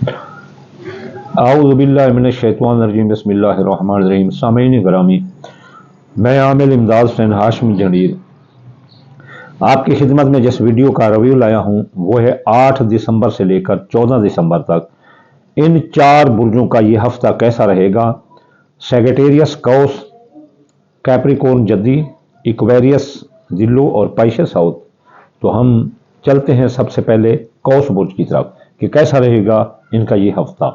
आऊज़ु बिल्लाहि मिनश शैतानिर रजीम बिस्मिल्लाहिर रहमानिर रहीम। सामीन ग्रामी, मैं आमिल इमदाद हुसैन हाशमी जंडीर आपकी खिदमत में जिस वीडियो का रिव्यू लाया हूँ वो है 8 दिसंबर से लेकर 14 दिसंबर तक इन 4 बुर्जों का ये हफ्ता कैसा रहेगा। सेगिटेरियस कौस, कैप्रिकॉर्न जद्दी, इक्वेरियस जिल्लो और पाइसेस साउथ। तो हम चलते हैं सबसे पहले कौस बुर्ज की तरफ कि कैसा रहेगा इनका ये हफ्ता।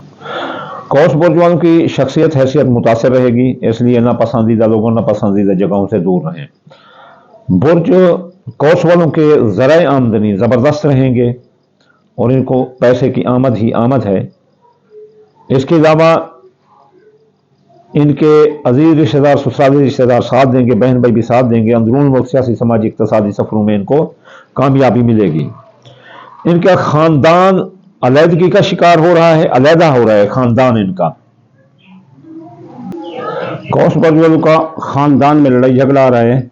कौस बुर्ज वालों की शख्सियत हैसियत मुतासर रहेगी, इसलिए नापसंदीदा लोगों नापसंदीदा जगहों से दूर रहें। बुर्ज कौस वालों के ज़राए आमदनी ज़बरदस्त रहेंगे और इनको पैसे की आमद ही आमद है। इसके अलावा इनके अजीज रिश्तेदार ससुराली रिश्तेदार साथ देंगे, बहन भाई भी साथ देंगे। अंदरून मुल्क सियासी समाजी इक़्तिसादी सफरों में इनको कामयाबी मिलेगी। इनका खानदान अलहदगी का शिकार हो रहा है, अलहदा हो रहा है खानदान इनका। कौस बुर्ज वालों का खानदान में लड़ाई झगड़ा आ रहा है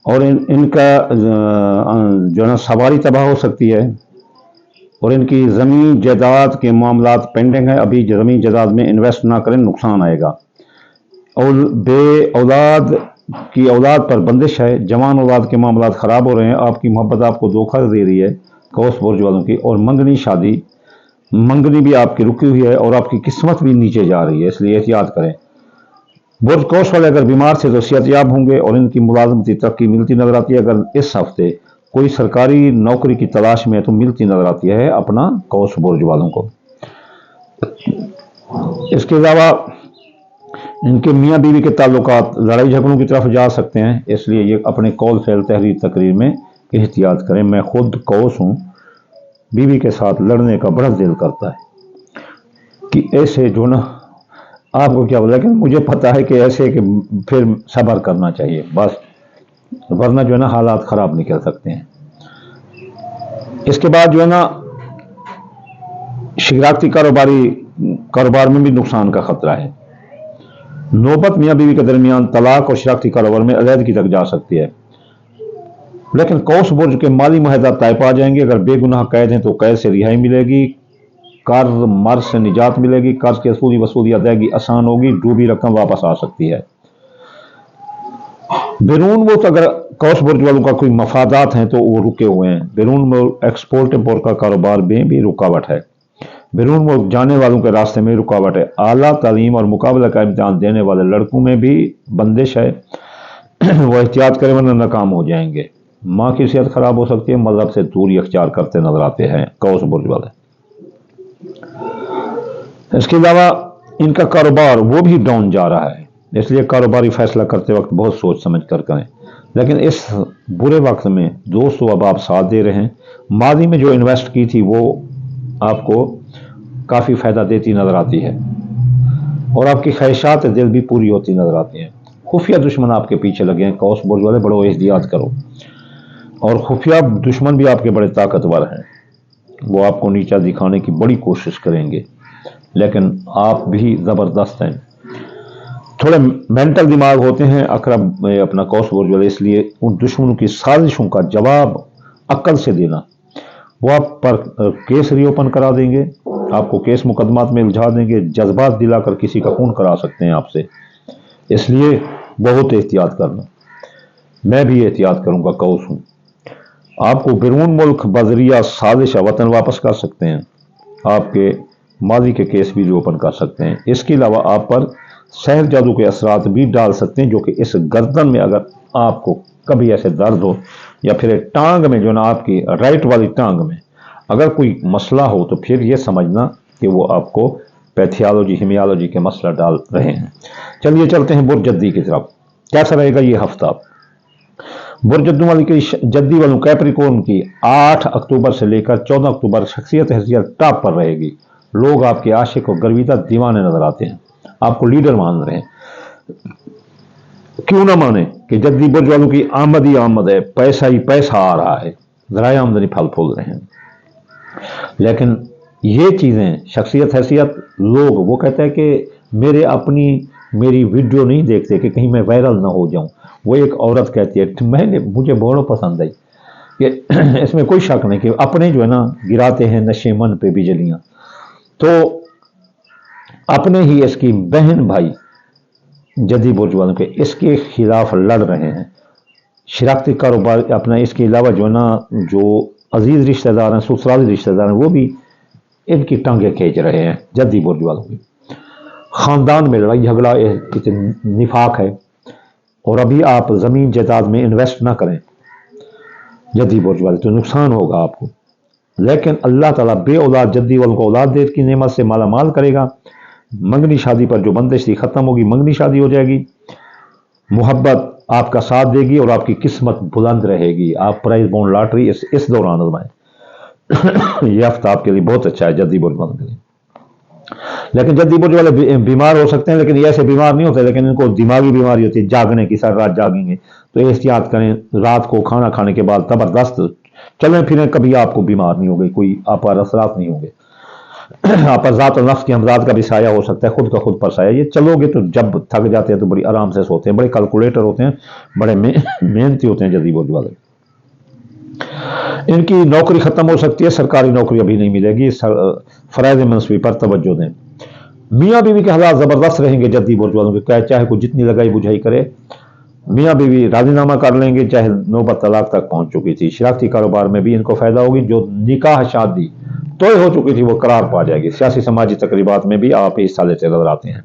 और इनका जो है सवारी तबाह हो सकती है और इनकी ज़मीन जायदाद के मामलात पेंडिंग है। अभी ज़मीन जायदाद में इन्वेस्ट ना करें, नुकसान आएगा। और बे औलाद की औलाद पर बंदिश है, जवान औलाद के मामलात ख़राब हो रहे हैं। आपकी मोहब्बत आपको धोखा दे रही है कौस बुर्ज वालों की। और मंगनी भी आपकी रुकी हुई है और आपकी किस्मत भी नीचे जा रही है, इसलिए एहतियात करें। बुर्ज कौस वाले अगर बीमार थे तो सेहतयाब होंगे और इनकी मुलाजमती तरक्की मिलती नजर आती है। अगर इस हफ्ते कोई सरकारी नौकरी की तलाश में है तो मिलती नजर आती है अपना कौस बुर्ज वालों को। इसके अलावा इनके मियाँ बीवी के ताल्लुकात लड़ाई झगड़ों की तरफ जा सकते हैं, इसलिए ये अपने कौल फैल तहरीर तकरीर में एहतियात करें। मैं खुद कौस हूँ, बीवी के साथ लड़ने का बड़ा दिल करता है कि ऐसे जो ना आपको क्या बोला, लेकिन मुझे पता है कि ऐसे कि फिर सब्र करना चाहिए बस, वरना जो है ना हालात ख़राब निकल सकते हैं। इसके बाद जो है ना शिराकती कारोबार में भी नुकसान का खतरा है। नौबत मियाँ बीवी के दरमियान तलाक और शिराकती कारोबार में अलहदगी तक जा सकती है। लेकिन कौस बुर्ज के माली मुआहदा तय पा जाएंगे। अगर बेगुनाह कैद हैं तो कैद से रिहाई मिलेगी, कर्ज मर्ज से निजात मिलेगी, कर्ज की वसूली अदायगी आसान होगी, डूबी रकम वापस आ सकती है। बैरून मुल्क अगर कौस बुर्ज वालों का कोई मफादात हैं तो वो रुके हुए हैं। बैरून मुल्क एक्सपोर्ट इम्पोर्ट का कारोबार में भी रुकावट है। बैरून मुल्क जाने वालों के रास्ते में रुकावट है। आला तालीम और मुकाबला का इम्तिहान देने वाले लड़कों में भी बंदिश है, वो एहतियात करें वरना नाकाम हो जाएंगे। माँ की सेहत खराब हो सकती है। मजहब से दूरी अख्तियार करते नजर आते हैं कौस बुर्ज वाले। इसके अलावा इनका कारोबार वो भी डाउन जा रहा है, इसलिए कारोबारी फैसला करते वक्त बहुत सोच समझ कर करें। लेकिन इस बुरे वक्त में दोस्तों अब आप साथ दे रहे हैं। माजी में जो इन्वेस्ट की थी वो आपको काफ़ी फ़ायदा देती नज़र आती है और आपकी ख्वाहिशात दिल भी पूरी होती नज़र आती हैं। खुफिया दुश्मन आपके पीछे लगे हैं कौस बुर्ज वाले, बड़ो एहतियात करो। और खुफिया दुश्मन भी आपके बड़े ताकतवर हैं, वो आपको नीचा दिखाने की बड़ी कोशिश करेंगे, लेकिन आप भी ज़बरदस्त हैं। थोड़े मेंटल दिमाग होते हैं अकरब अपना कौस बुर्ज वाले, इसलिए उन दुश्मनों की साजिशों का जवाब अक्ल से देना। वो आप पर केस रीओपन करा देंगे, आपको केस मुकदमात में उलझा देंगे, जज्बात दिलाकर किसी का खून करा सकते हैं आपसे, इसलिए बहुत एहतियात करना। मैं भी एहतियात करूँगा, कौस हूँ। आपको बैरून मुल्क बजरिया साजिश वतन वापस कर सकते हैं, आपके माजी के केस भी रीओपन कर सकते हैं। इसके अलावा आप पर सहर जादू के असरात भी डाल सकते हैं, जो कि इस गर्दन में अगर आपको कभी ऐसे दर्द हो या फिर टांग में जो ना आपकी राइट वाली टांग में अगर कोई मसला हो तो फिर ये समझना कि वो आपको पैथियोलॉजी हिमियोलॉजी के मसला डाल रहे हैं। चलिए चलते हैं बुर्ज जद्दी की तरफ। कैसा रहेगा ये हफ्ता। बुर्ज जद्दी वालों कैप्रिकॉर्न की 8 अक्टूबर से लेकर 14 अक्टूबर शख्सियत हैसियत टॉप पर रहेगी। लोग आपके आशिक और गर्विदा दीवाने नजर आते हैं, आपको लीडर मान रहे हैं। क्यों ना माने कि जद्दी बुर्ज वालों की आमद ही आमद है, पैसा ही पैसा आ रहा है, ज़राए आमदनी फल फूल रहे हैं। लेकिन ये चीज़ें शख्सियत हैसियत लोग वो कहते हैं कि मेरी वीडियो नहीं देखते कि कहीं मैं वायरल ना हो जाऊं। वो एक औरत कहती है मुझे बहुत पसंद आई कि इसमें कोई शक नहीं कि अपने जो है ना गिराते हैं नशे मन पे बिजलियाँ। تو अपने ही इसकी बहन भाई जद्दी बुर्ज वालों के इसके खिलाफ लड़ रहे हैं। शरारती कारोबार अपना, इसके अलावा जो ना जो अजीज रिश्तेदार हैं, ससुराली रिश्तेदार हैं, वो भी इनकी टांगें खींच रहे हैं जद्दी बुर्ज वालों की। खानदान में लड़ाई झगड़ा, निफाक है। और अभी आप ज़मीन जायदाद में इन्वेस्ट ना करें जद्दी बुर्ज वाले, तो नुकसान होगा आपको। लेकिन अल्लाह ताला बे औलाद जद्दी वालों को औलाद दे की नेमत से माला माल करेगा। मंगनी शादी पर जो बंदिश थी खत्म होगी, मंगनी शादी हो जाएगी। मोहब्बत आपका साथ देगी और आपकी किस्मत बुलंद रहेगी। आप प्राइज बॉन्ड लॉटरी इस दौरान आजमाएं। यह हफ्ता आपके लिए बहुत अच्छा है जद्दी बुर्ज वालों के लिए। लेकिन जद्दी बुर्ज वाले बीमार हो सकते हैं, लेकिन ये ऐसे बीमार नहीं होते, लेकिन इनको दिमागी बीमारी होती है, जागने की, सारी रात जागेंगे। तो एहतियात करें, रात को खाना खाने के बाद जबरदस्त चलें फिरें, कभी आपको बीमार नहीं होगी, कोई आप पर असरात नहीं होंगे। आप पर ज़ात नफ्स की हमजाद का भी साया हो सकता है, खुद का खुद पर साया। ये चलोगे तो जब थक जाते हैं तो बड़ी आराम से सोते हैं, बड़े कैलकुलेटर होते हैं, बड़े मेहनती होते हैं जद्दी बुर्ज वाले। इनकी नौकरी खत्म हो सकती है, सरकारी नौकरी अभी नहीं मिलेगी। फराइज मनसूबी पर तवज्जो दें। मियाँ बीवी के हालात ज़बरदस्त रहेंगे जद्दी बुर्ज वालों के, चाहे कोई जितनी लगाई बुझाई करे, मियाँ बीवी राजीनामा कर लेंगे, चाहे नौबत तलाक तक पहुंच चुकी थी। शरारती कारोबार में भी इनको फायदा होगी। जो निकाह शादी तय हो चुकी थी वो करार पा जाएगी। सियासी समाजी तकरीबात में भी आप हिस्सा लेते नजर आते हैं।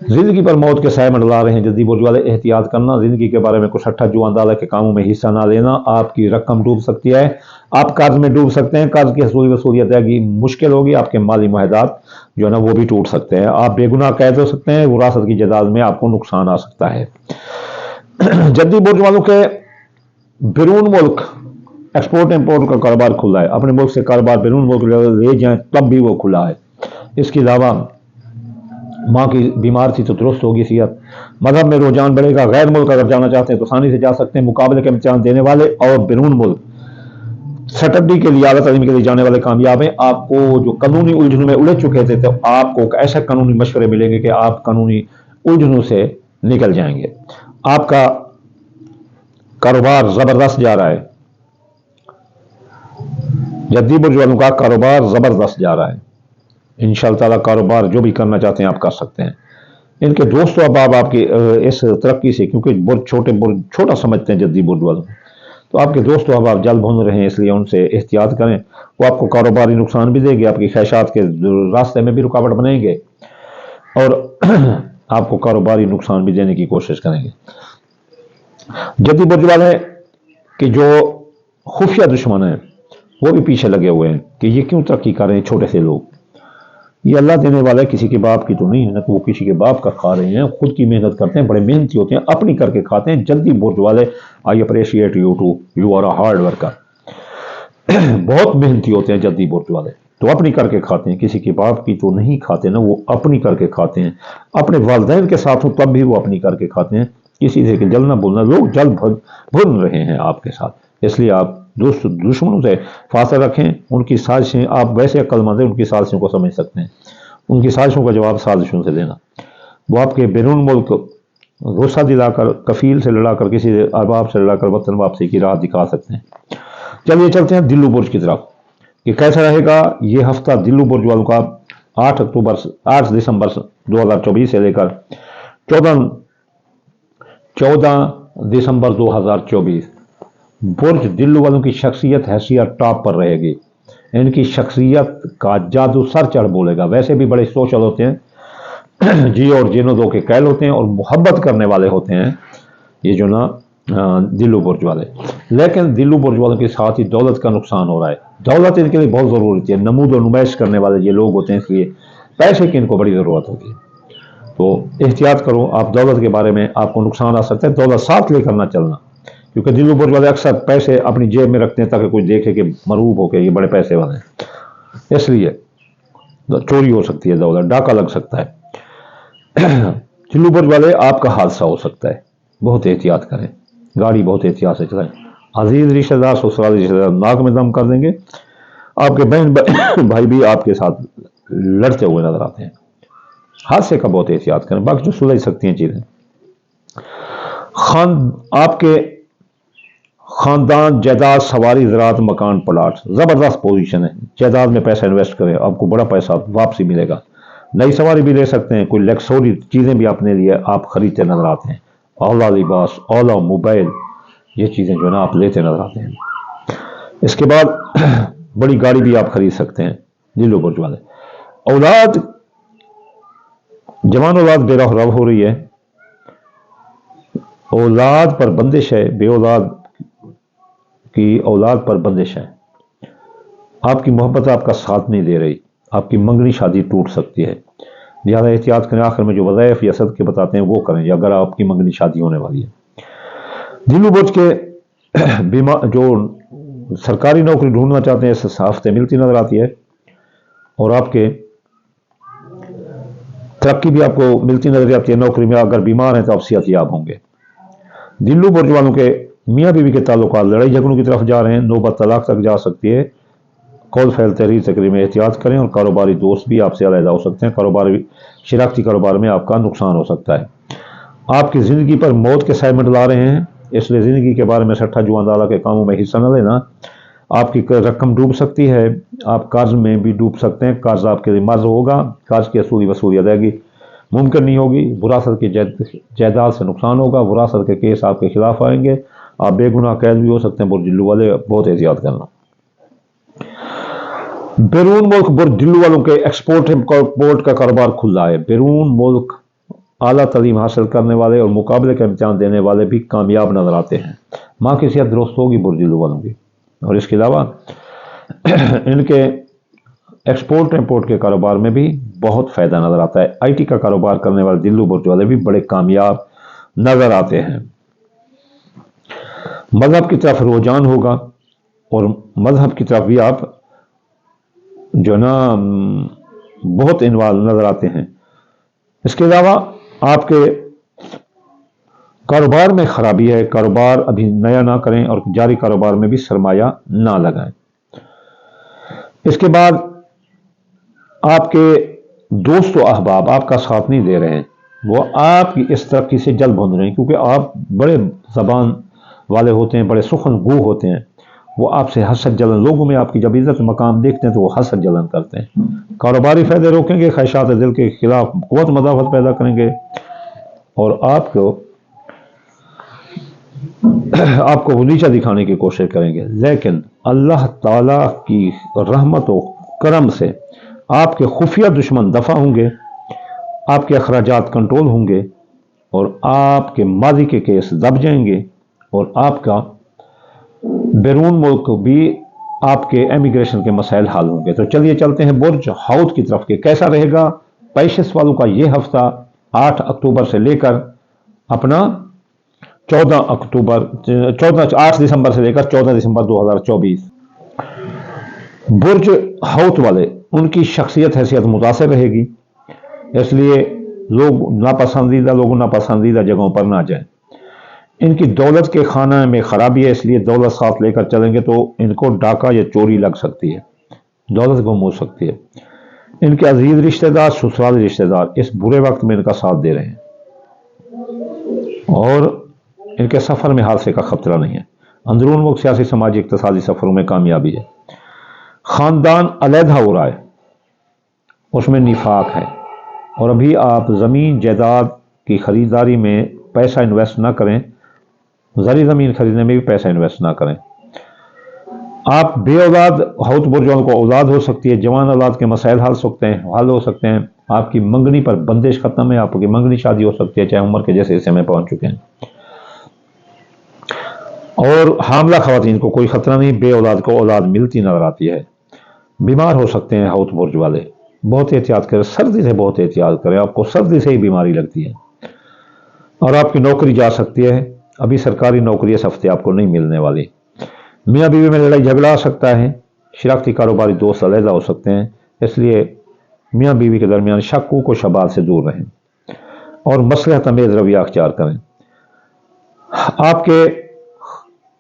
जिंदगी पर मौत के साए मंडला रहे हैं जद्दी बुर्ज वाले। एहतियात करना, जिंदगी के बारे में कुछ हट्ठा जुआंदाला के कामों में हिस्सा ना लेना। आपकी रकम डूब सकती है, आप कर्ज में डूब सकते हैं, कर्ज की हसूली वसूली अदायगी मुश्किल होगी, आपके माली मुआहदात जो है ना वो भी टूट सकते हैं। आप बेगुनाह कैद हो सकते हैं, विरासत की जायदाद में आपको नुकसान आ सकता है। जद्दी बुर्ज वालों के बैरून मुल्क एक्सपोर्ट इंपोर्ट का कारोबार खुला है। अपने मुल्क से कारोबार बैरून मुल्क ले जाएं तब भी वो खुला है। इसके अलावा माँ की बीमार थी तो दुरुस्त होगी सेहत। मजहब में रुझान बढ़ेगा। गैर मुल्क अगर जाना चाहते हैं तो आसानी से जा सकते हैं। मुकाबले के इम्तिहान देने वाले और बैरून मुल्क स्टडी के लिए, आला तालीम के लिए जाने वाले कामयाब हैं। आपको जो कानूनी उलझनों में उलझ चुके थे तो आपको ऐसे कानूनी मशवरे मिलेंगे कि आप कानूनी उलझनों से निकल जाएंगे। आपका कारोबार जबरदस्त जा रहा है। जद्दी बुर्ज वालों का कारोबार जबरदस्त जा रहा है। इंशाअल्लाह ताला कारोबार जो भी करना चाहते हैं आप कर सकते हैं। इनके दोस्तों अब आपकी इस तरक्की से, क्योंकि बुर्ज छोटा समझते हैं जद्दी बुर्ज वालों, तो आपके दोस्तों अब आप जल भून रहे हैं, इसलिए उनसे एहतियात करें। वो आपको कारोबारी नुकसान भी देंगे, आपकी ख्वाहिशात के रास्ते में भी रुकावट बनेंगे और आपको कारोबारी नुकसान भी देने की कोशिश करेंगे। जद्दी बुर्ज वाले कि जो खुफिया दुश्मन हैं वो भी पीछे लगे हुए हैं कि ये क्यों तरक्की कर रहे हैं छोटे से लोग। ये अल्लाह देने वाला है, किसी के बाप की तो नहीं है ना, तो वो किसी के बाप का खा रहे हैं। खुद की मेहनत करते हैं, बड़े मेहनती होते हैं, अपनी करके खाते हैं। जद्दी बुर्ज वाले, I appreciate you too, you are a hard worker. बहुत मेहनती होते हैं जद्दी बुर्ज वाले, तो अपनी करके खाते हैं, किसी के बाप की तो नहीं खाते ना, वो अपनी करके खाते हैं। अपने वालिदैन के साथ हो तब भी वो अपनी करके खाते हैं। किसी से जलना बोलना, लोग जल भुन रहे हैं आपके साथ, इसलिए आप दुश्मनों से फासला रखें। उनकी साजिशें, आप वैसे अक्लमंद हैं, उनकी साजिशों को समझ सकते हैं। उनकी साजिशों का जवाब साजिशों से देना। वो आपके बैरून मुल्क गुस्सा दिलाकर, कफील से लड़ाकर, किसी अरबाब से लड़ाकर वतन वापसी की राह दिखा सकते हैं। चलिए चलते हैं दिल्लू बुर्ज की तरफ कि कैसा रहेगा ये हफ्ता दिल्लू बुर्ज वालों का। 8 दिसंबर 2024 से लेकर 14 दिसंबर 2024 बुर्ज दिल्लू वालों की शख्सियत हैसियत टॉप पर रहेगी। इनकी शख्सियत का जादू सर चढ़ बोलेगा। वैसे भी बड़े सोशल होते हैं, जी और जीनो दो के कैल होते हैं और मोहब्बत करने वाले होते हैं ये जो ना दिल्लू बुर्ज वाले। लेकिन दिल्लू बुर्ज वालों के साथ ही दौलत का नुकसान हो रहा है। दौलत इनके लिए बहुत ज़रूरी है। नमूद और नुमाइश करने वाले ये लोग होते हैं, इसलिए पैसे की इनको बड़ी ज़रूरत होती है। तो एहतियात करो, आप दौलत के बारे में आपको नुकसान आ सकता है। दौलत साथ लेकर ना चलना, क्योंकि दिल्लू बुर्ज वाले अक्सर पैसे अपनी जेब में रखते हैं ताकि कोई देखे कि मरूब होकर ये बड़े पैसे वाले हैं, इसलिए चोरी हो सकती है, दौलत डाका लग सकता है। दिल्लू बुर्ज वाले आपका हादसा हो सकता है, बहुत एहतियात करें, गाड़ी बहुत एहतियात से चलाएं। अजीज रिश्तेदार, ससुराली रिश्तेदार नाक में दम कर देंगे। आपके बहन भाई भी आपके साथ लड़ते हुए नजर आते हैं। हादसे का बहुत एहतियात करें, बाकी जो सुलझ सकती हैं चीजें। आपके خاندان، جائیداد، سواری، زراعت، مکان، پلاٹ، زبردست پوزیشن ہے. جائیداد میں پیسہ انویسٹ کریں، آپ کو بڑا پیسہ واپسی ملے گا. نئی سواری بھی لے سکتے ہیں، کوئی لیکسوری چیزیں بھی اپنے لیے آپ خریدتے نظر آتے ہیں. اولا لباس، اولا موبائل، یہ چیزیں جو ہے نا آپ لیتے نظر آتے ہیں. اس کے بعد بڑی گاڑی بھی آپ خرید سکتے ہیں. دلو برج والے اولاد، جوان اولاد بے رہو ہو رہی ہے. اولاد پر بندش ہے، بے اولاد کی اولاد پر بندش ہے. آپ کی محبت آپ کا ساتھ نہیں دے رہی، آپ کی منگنی شادی ٹوٹ سکتی ہے. لہٰذا احتیاط کریں. آخر میں جو وظائف یا صدقے بتاتے ہیں وہ کریں اگر آپ کی منگنی شادی ہونے والی ہے. دلو برج کے جو سرکاری نوکری ڈھونڈنا چاہتے ہیں اس ہفتے ملتی نظر آتی ہے، اور آپ کے ترقی بھی آپ کو ملتی نظر آتی ہے نوکری میں. اگر بیمار ہیں تو آپ صحت یاب ہوں گے. دلو برج والوں کے میاں بیوی کے تعلقات لڑائی جھگڑوں کی طرف جا رہے ہیں، نوبت طلاق تک جا سکتی ہے. قول فعل تحریر تقریر میں احتیاط کریں، اور کاروباری دوست بھی آپ سے علیحدہ ہو سکتے ہیں. کاروباری شراکتی کاروبار میں آپ کا نقصان ہو سکتا ہے. آپ کی زندگی پر موت کے سائے منڈلا رہے ہیں، اس لیے زندگی کے بارے میں سٹھا جو اندازہ کے کاموں میں حصہ نہ لینا. آپ کی رقم ڈوب سکتی ہے، آپ قرض میں بھی ڈوب سکتے ہیں. قرض آپ کے لیے مرض ہوگا، قرض کی وصولی ادائیگی ممکن نہیں ہوگی. وراثت کی جائیداد سے نقصان ہوگا، وراثت کے کیس آپ کے خلاف آئیں گے، آپ بے گناہ قید بھی ہو سکتے ہیں. برج دلو والے بہت احتیاط کرنا. بیرون ملک برج دلو والوں کے ایکسپورٹ امپورٹ کا کاروبار کھلا ہے. بیرون ملک اعلیٰ تعلیم حاصل کرنے والے اور مقابلے کا امتحان دینے والے بھی کامیاب نظر آتے ہیں. ماں کی صحت درست ہوگی برج دلو والوں کی. اور اس کے علاوہ ان کے ایکسپورٹ امپورٹ کے کاروبار میں بھی بہت فائدہ نظر آتا ہے. آئی ٹی کا کاروبار کرنے والے دلو برج والے بھی بڑے کامیاب نظر آتے ہیں. مذہب کی طرف رجحان ہوگا، اور مذہب کی طرف بھی آپ جو نا بہت انوالو نظر آتے ہیں. اس کے علاوہ آپ کے کاروبار میں خرابی ہے، کاروبار ابھی نیا نہ کریں اور جاری کاروبار میں بھی سرمایہ نہ لگائیں. اس کے بعد آپ کے دوست و احباب آپ کا ساتھ نہیں دے رہے ہیں، وہ آپ کی اس ترقی سے جل بھن رہے ہیں، کیونکہ آپ بڑے زبان والے ہوتے ہیں، بڑے سخن گو ہوتے ہیں. وہ آپ سے حسد جلن، لوگوں میں آپ کی جب عزت مقام دیکھتے ہیں تو وہ حسد جلن کرتے ہیں. کاروباری فائدے روکیں گے، خواہشات دل کے خلاف قوت مدافعت پیدا کریں گے، اور آپ کو نیچا دکھانے کی کوشش کریں گے. لیکن اللہ تعالی کی رحمت و کرم سے آپ کے خفیہ دشمن دفع ہوں گے، آپ کے اخراجات کنٹرول ہوں گے، اور آپ کے ماضی کے کیس دب جائیں گے، اور آپ کا بیرون ملک بھی آپ کے امیگریشن کے مسائل حل ہوں گے. تو چلیے چلتے ہیں برج حوت کی طرف کے. کیسا رہے گا پیشس والوں کا یہ ہفتہ 8 اکتوبر سے لے کر اپنا 8 دسمبر سے لے کر 14 دسمبر 2024. برج حوت والے، ان کی شخصیت حیثیت متاثر رہے گی، اس لیے لوگ ناپسندیدہ جگہوں پر نہ جائیں. ان کی دولت کے خانہ میں خرابی ہے، اس لیے دولت ساتھ لے کر چلیں گے تو ان کو ڈاکہ یا چوری لگ سکتی ہے، دولت گم ہو سکتی ہے. ان کے عزیز رشتہ دار، سسرالی رشتہ دار اس برے وقت میں ان کا ساتھ دے رہے ہیں، اور ان کے سفر میں حادثے کا خطرہ نہیں ہے. اندرون ملک سیاسی، سماجی، اقتصادی سفروں میں کامیابی ہے. خاندان علیحدہ ہو رہا ہے، اس میں نفاق ہے، اور ابھی آپ زمین جائیداد کی خریداری میں پیسہ انویسٹ نہ کریں، زرعی زمین خریدنے میں بھی پیسہ انویسٹ نہ کریں. آپ بے اولاد حوت برج والوں کو اولاد ہو سکتی ہے، جوان اولاد کے مسائل حل ہو سکتے ہیں. آپ کی منگنی پر بندش ختم ہے، آپ کی منگنی شادی ہو سکتی ہے، چاہے عمر کے جیسے حصے میں پہنچ چکے ہیں. اور حاملہ خواتین کو کوئی خطرہ نہیں، بے اولاد کو اولاد ملتی نظر آتی ہے. بیمار ہو سکتے ہیں حوت برج والے، بہت احتیاط کریں، سردی سے بہت احتیاط کریں، آپ کو سردی سے ہی بیماری لگتی ہے. اور آپ کی نوکری جا سکتی ہے، ابھی سرکاری نوکری اس ہفتے آپ کو نہیں ملنے والی. میاں بیوی میں لڑائی جھگڑا آ سکتا ہے، شراکتی کاروباری دوست علیحدہ ہو سکتے ہیں، اس لیے میاں بیوی کے درمیان شکوک و شبہات سے دور رہیں اور مصلحت امیز رویہ اختیار کریں.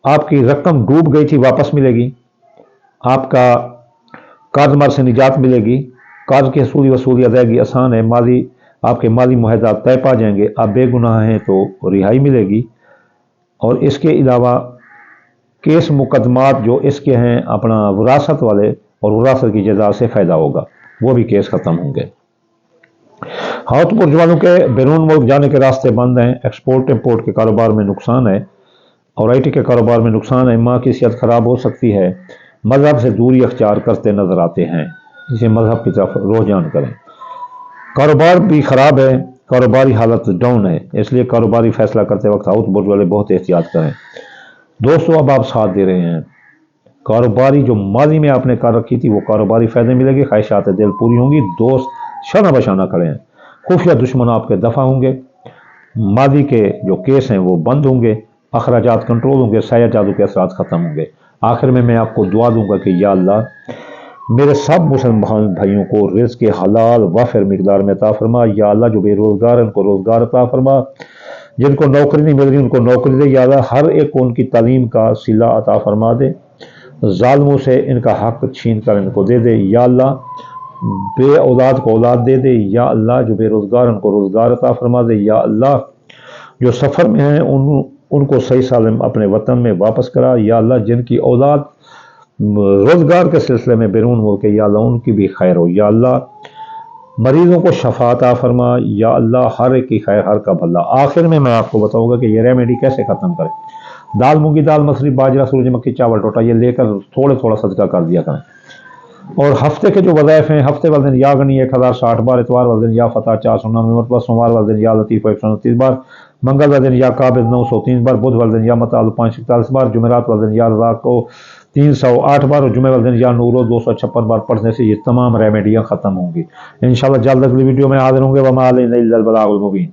آپ کی رقم ڈوب گئی تھی، واپس ملے گی. آپ کا قرض مر سے نجات ملے گی، قرض کی وصولی ادائیگی آسان ہے، آپ کے مالی معاہدات طے پا جائیں گے، آپ بے گناہ ہیں تو رہائی ملے گی. اور اس کے علاوہ کیس مقدمات جو اس کے ہیں اپنا وراثت والے اور وراثت کی جزا سے فائدہ ہوگا، وہ بھی کیس ختم ہوں گے۔ ہاتھ برج والوں کے بیرون ملک جانے کے راستے بند ہیں، ایکسپورٹ امپورٹ کے کاروبار میں نقصان ہے اور آئی ٹی کے کاروبار میں نقصان ہے، ماں کی صحت خراب ہو سکتی ہے، مذہب سے دوری اختیار کرتے نظر آتے ہیں، اسے مذہب کی طرف رجوع کریں۔ کاروبار بھی خراب ہے، کاروباری حالت ڈاؤن ہے، اس لیے کاروباری فیصلہ کرتے وقت ہاتھ برج والے بہت احتیاط کریں۔ دوستو اب آپ ساتھ دے رہے ہیں، کاروباری جو ماضی میں آپ نے کر رکھی تھی وہ کاروباری فائدے ملے گی، خواہشات دل پوری ہوں گی، دوست شانہ بشانہ کھڑے ہیں، خفیہ دشمن آپ کے دفع ہوں گے، ماضی کے جو کیس ہیں وہ بند ہوں گے، اخراجات کنٹرول ہوں گے، سایہ جادو کے اثرات ختم ہوں گے۔ آخر میں آپ کو دعا دوں گا کہ یا اللہ میرے سب مسلمان بھائیوں کو رزق حلال وافر مقدار میں عطا فرما، یا اللہ جو بے روزگار ان کو روزگار عطا فرما، جن کو نوکری نہیں مل رہی ان کو نوکری دے، یا اللہ ہر ایک کو ان کی تعلیم کا صلہ عطا فرما دے، ظالموں سے ان کا حق چھین کر ان کو دے دے، یا اللہ بے اولاد کو اولاد دے دے، یا اللہ جو بے روزگار ان کو روزگار عطا فرما دے، یا اللہ جو سفر میں ہیں ان کو صحیح سالم اپنے وطن میں واپس کرا، یا اللہ جن کی اولاد روزگار کے سلسلے میں بیرون ملک ہے، یا اللہ ان کی بھی خیر ہو، یا اللہ مریضوں کو شفا عطا فرما، یا اللہ ہر ایک کی خیر ہر کا بھلا۔ آخر میں آپ کو بتاؤں گا کہ یہ ریمیڈی کیسے ختم کریں۔ دال مونگی دال مسری باجرہ سورج مکھی چاول ٹوٹا یہ لے کر تھوڑے تھوڑا صدقہ کر دیا کریں، اور ہفتے کے جو وظائف ہیں، ہفتے والے دن یا غنی 1060 بار، اتوار والے دن یا فتح 499 مرتبہ، سوموار والے دن یا لطیف 129 بار، منگل والے دن یا قابض 903 بار، بدھ والے دن یا متعال 541 بار، جمعرات والے دن یا رزاق کو 308 بار اور جمعہ والے دن یا نورو 256 بار پڑھنے سے یہ تمام ریمیڈیاں ختم ہوں گی۔ انشاءاللہ جلد اگلی ویڈیو میں حاضر ہوں گے۔ وما علینا الا البلاغ المبین۔